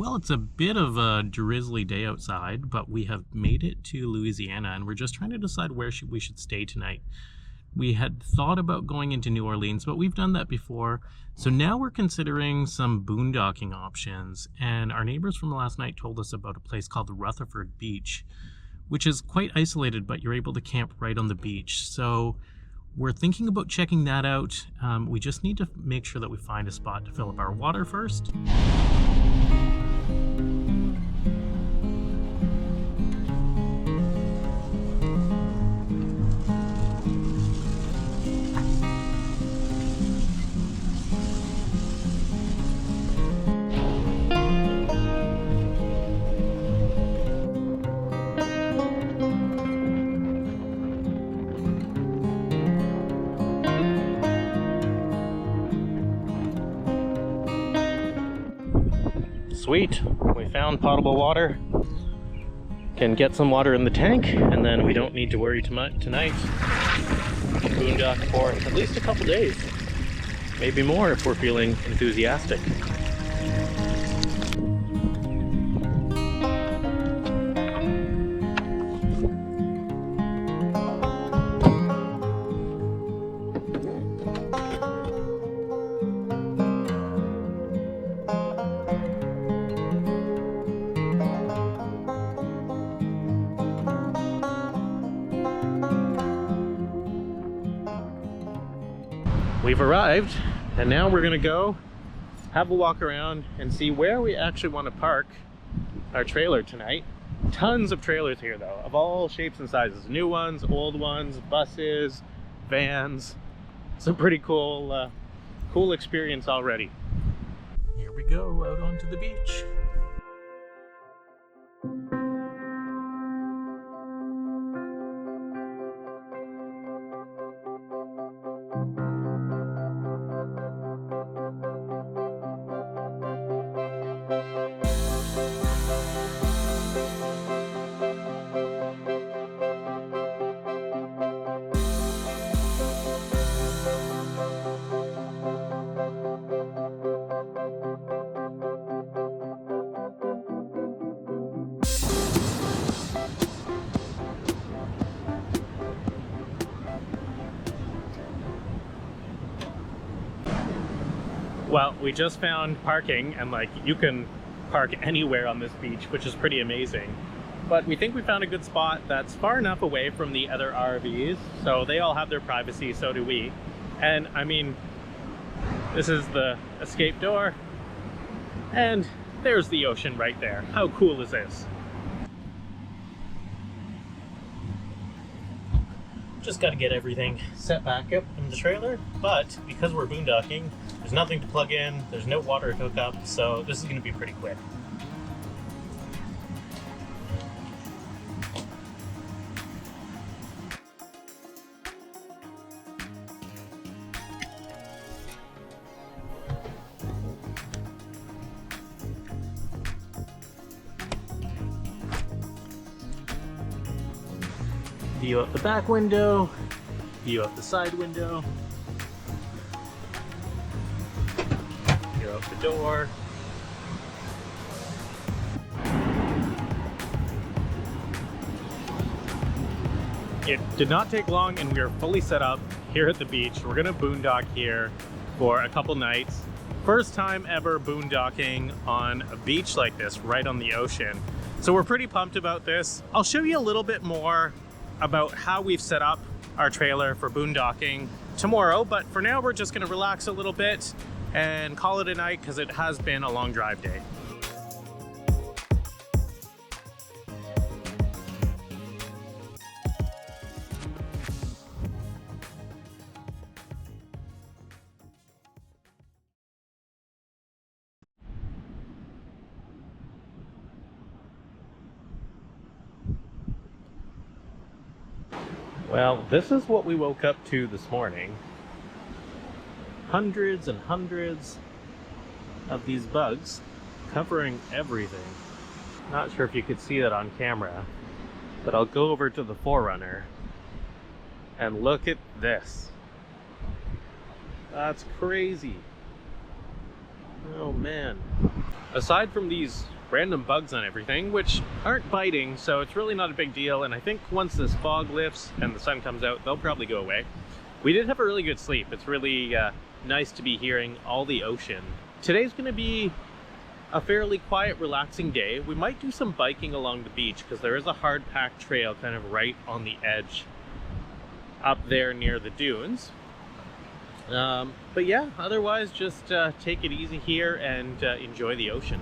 Well, it's a bit of a drizzly day outside, but we have made it to Louisiana and we're just trying to decide where we should stay tonight. We had thought about going into New Orleans, but we've done that before. So now we're considering some boondocking options. And our neighbors from last night told us about a place called Rutherford Beach, which is quite isolated, but you're able to camp right on the beach. So we're thinking about checking that out. We just need to make sure that we find a spot to fill up our water first. Sweet, we found potable water. Can get some water in the tank, and then we don't need to worry tonight. Boondock for at least a couple days, maybe more if we're feeling enthusiastic. We've arrived, and now we're gonna go have a walk around and see where we actually want to park our trailer tonight. Tons of trailers here though, of all shapes and sizes. New ones, old ones, buses, vans. It's a pretty cool, cool experience already. Here we go, out onto the beach. Well, we just found parking, and like you can park anywhere on this beach, which is pretty amazing. But we think we found a good spot that's far enough away from the other RVs, so they all have their privacy, so do we. And I mean, this is the escape door, and there's the ocean right there. How cool is this? Just got to get everything set back up in the trailer, but because we're boondocking, there's nothing to plug in, there's no water to hook up, so this is going to be pretty quick. View out the back window, view out the side window, view out the door. It did not take long, and we are fully set up here at the beach. We're gonna boondock here for a couple nights. First time ever boondocking on a beach like this, right on the ocean. So we're pretty pumped about this. I'll show you a little bit more about how we've set up our trailer for boondocking tomorrow, but for now we're just going to relax a little bit and call it a night because it has been a long drive day. Well, this is what we woke up to this morning. Hundreds and hundreds of these bugs covering everything. Not sure if you could see that on camera, but I'll go over to the Forerunner and look at this. That's crazy. Oh man. aside from these random bugs on everything, which aren't biting, so it's really not a big deal, and I think once this fog lifts and the sun comes out, they'll probably go away. We did have a really good sleep. It's really nice to be hearing all the ocean. Today's going to be a fairly quiet, relaxing day. We might do some biking along the beach because there is a hard packed trail kind of right on the edge up there near the dunes. But yeah, otherwise just take it easy here and enjoy the ocean.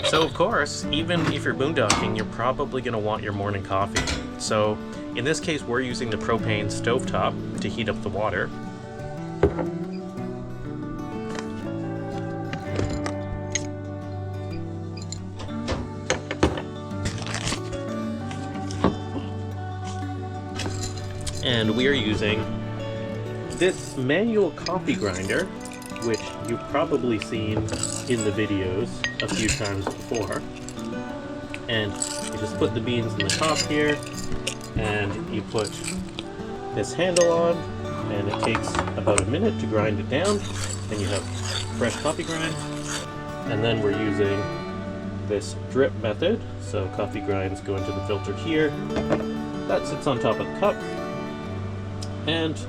So of course, even if you're boondocking, you're probably going to want your morning coffee. So in this case, we're using the propane stovetop to heat up the water. And we are using this manual coffee grinder, which you've probably seen in the videos a few times before. And you just put the beans in the top here, and you put this handle on, and it takes about a minute to grind it down, and you have fresh coffee grind. And then we're using this drip method, so coffee grinds go into the filter here. That sits on top of the cup. And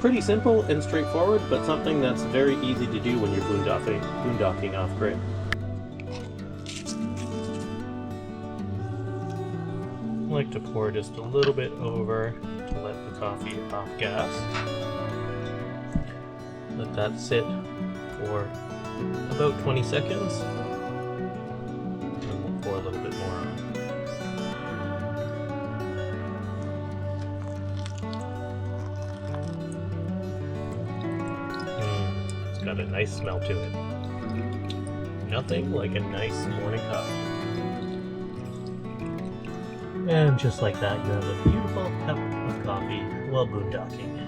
pretty simple and straightforward, but something that's very easy to do when you're boondocking off grid. I like to pour just a little bit over to let the coffee off gas. Let that sit for about 20 seconds. And we'll pour a little bit more on. Got a nice smell to it. Nothing like a nice morning coffee. And just like that, you have a beautiful cup of coffee while boondocking.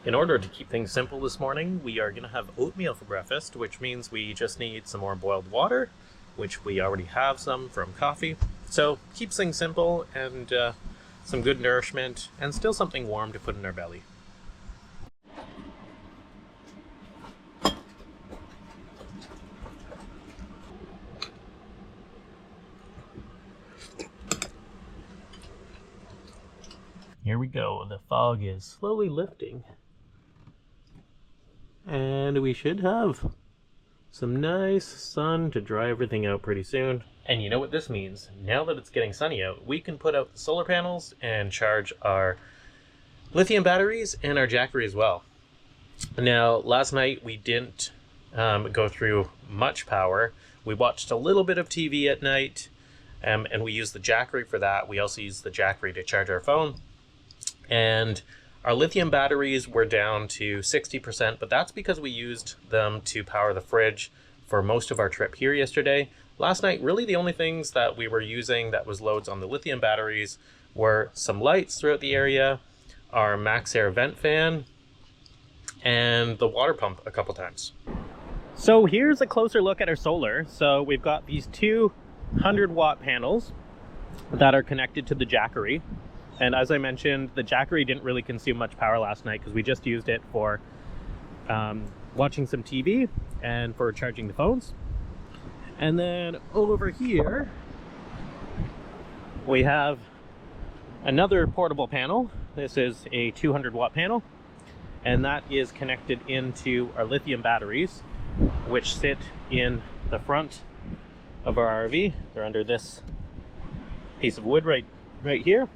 In order to keep things simple this morning, we are going to have oatmeal for breakfast, which means we just need some more boiled water, which we already have some from coffee. So keeps things simple and some good nourishment, and still something warm to put in our belly. Here we go, the fog is slowly lifting. And we should have some nice sun to dry everything out pretty soon. And you know what this means? Now that it's getting sunny out, we can put out the solar panels and charge our lithium batteries and our Jackery as well. Now, last night we didn't go through much power. We watched a little bit of TV at night, and we used the Jackery for that. We also used the Jackery to charge our phone. And our lithium batteries were down to 60%, but that's because we used them to power the fridge for most of our trip here yesterday. Last night, really the only things that we were using that was loads on the lithium batteries were some lights throughout the area, our Max Air vent fan, and the water pump a couple times. So here's a closer look at our solar. So we've got these two 100-watt panels that are connected to the Jackery. And as I mentioned, the Jackery didn't really consume much power last night because we just used it for watching some TV and for charging the phones. And then over here, we have another portable panel. This is a 200-watt panel, and that is connected into our lithium batteries, which sit in the front of our RV. They're under this piece of wood right here.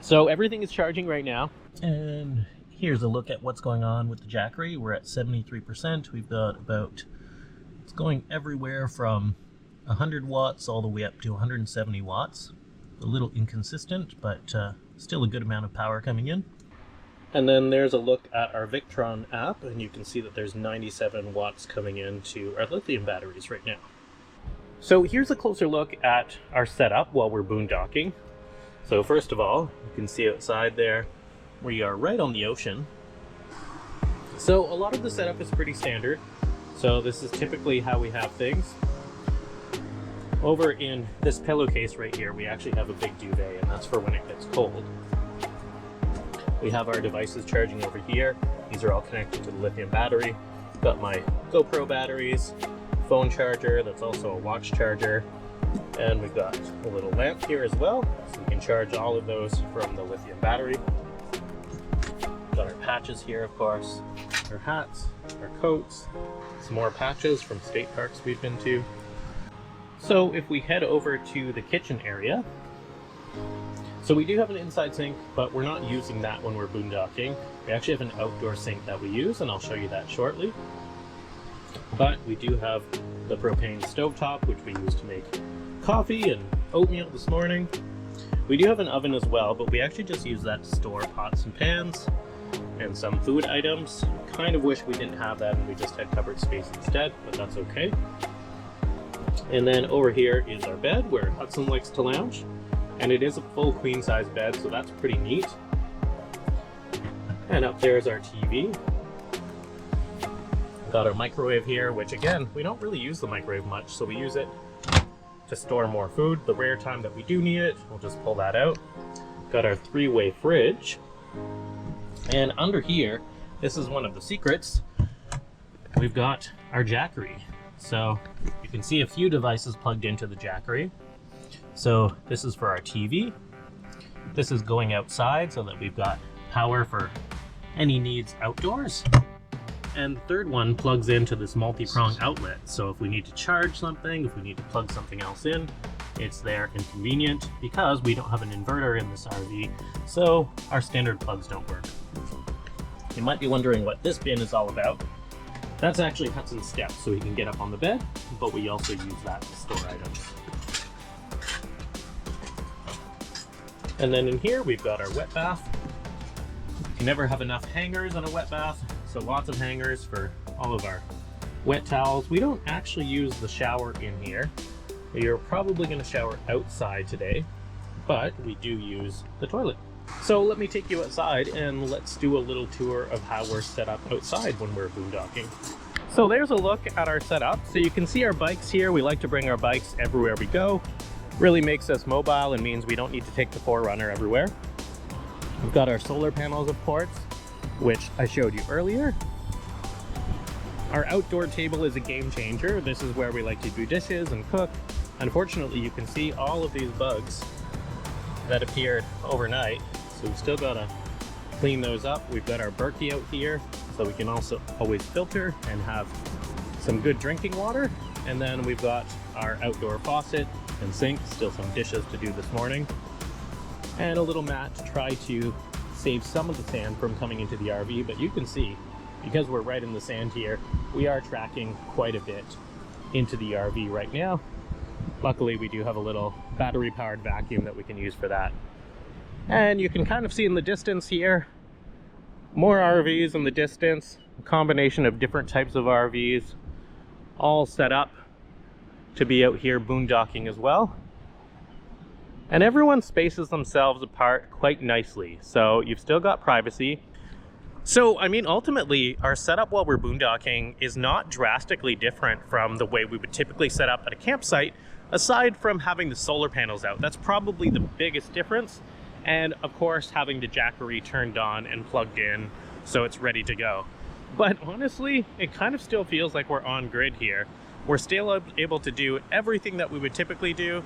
So everything is charging right now. And here's a look at what's going on with the Jackery. We're at 73%. We've got about, it's going everywhere from 100 watts all the way up to 170 watts. A little inconsistent, but still a good amount of power coming in. And then there's a look at our Victron app, and you can see that there's 97 watts coming into our lithium batteries right now. So here's a closer look at our setup while we're boondocking. So first of all, you can see outside there, we are right on the ocean. So a lot of the setup is pretty standard. So this is typically how we have things. Over in this pillowcase right here, we actually have a big duvet, and that's for when it gets cold. We have our devices charging over here. These are all connected to the lithium battery. Got my GoPro batteries, phone charger, that's also a watch charger, and we've got a little lamp here as well, so we can charge all of those from the lithium battery. Got our patches here, of course, our hats, our coats, some more patches from state parks we've been to. So if we head over to the kitchen area, so we do have an inside sink, but we're not using that when we're boondocking. We actually have an outdoor sink that we use, and I'll show you that shortly. But we do have the propane stovetop, which we use to make coffee and oatmeal this morning. We do have an oven as well, but we actually just use that to store pots and pans and some food items. Kind of wish we didn't have that and we just had cupboard space instead, but that's okay. And then over here is our bed where Hudson likes to lounge. And it is a full queen size bed, so that's pretty neat. And up there is our TV. Got our microwave here, which again, we don't really use the microwave much, so we use it to store more food. The rare time that we do need it, we'll just pull that out. Got our 3-way fridge. And under here, this is one of the secrets, we've got our Jackery. So you can see a few devices plugged into the Jackery. So this is for our TV. This is going outside so that we've got power for any needs outdoors. And the third one plugs into this multi-prong outlet. So if we need to charge something, if we need to plug something else in, it's there and convenient because we don't have an inverter in this RV, so our standard plugs don't work. You might be wondering what this bin is all about. That's actually Hudson's steps so he can get up on the bed, but we also use that to store items. And then in here we've got our wet bath. You can never have enough hangers on a wet bath, so lots of hangers for all of our wet towels. We don't actually use the shower in here. You're probably going to shower outside today, but we do use the toilet. So let me take you outside and let's do a little tour of how we're set up outside when we're boondocking. So there's a look at our setup. So you can see our bikes here. We like to bring our bikes everywhere we go. Really makes us mobile and means we don't need to take the 4Runner everywhere. We've got our solar panels, of course, which I showed you earlier. Our outdoor table is a game changer. This is where we like to do dishes and cook. Unfortunately, you can see all of these bugs that appeared overnight, so we've still got to clean those up. We've got our Berkey out here, so we can also always filter and have some good drinking water. And then we've got our outdoor faucet and sink, still some dishes to do this morning, and a little mat to try to save some of the sand from coming into the RV. But you can see, because we're right in the sand here, we are tracking quite a bit into the RV right now. Luckily, we do have a little battery-powered vacuum that we can use for that. And you can kind of see in the distance here, more RVs in the distance, a combination of different types of RVs, all set up to be out here boondocking as well. And everyone spaces themselves apart quite nicely, so you've still got privacy. So, I mean, ultimately, our setup while we're boondocking is not drastically different from the way we would typically set up at a campsite, aside from having the solar panels out. That's probably the biggest difference. And of course, having the Jackery turned on and plugged in so it's ready to go. But honestly, it kind of still feels like we're on grid here. We're still able to do everything that we would typically do.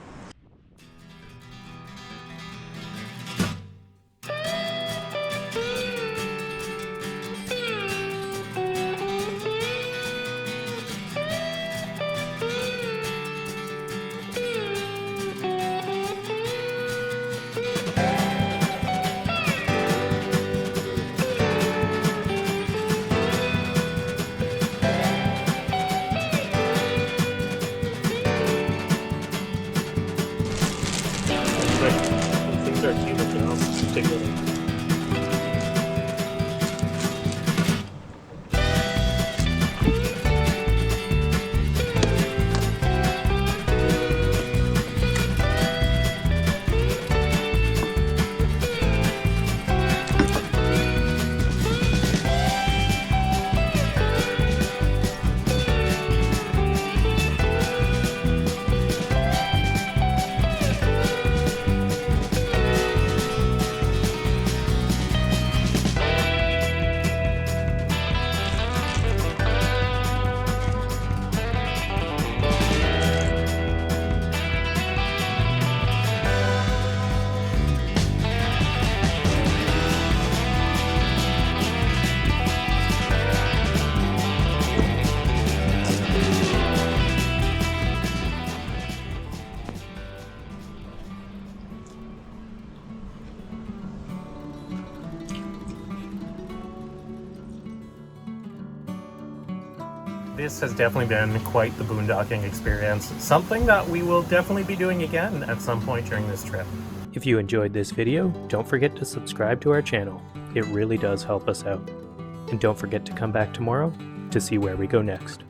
This has definitely been quite the boondocking experience, something that we will definitely be doing again at some point during this trip. If you enjoyed this video, don't forget to subscribe to our channel. It really does help us out. And don't forget to come back tomorrow to see where we go next.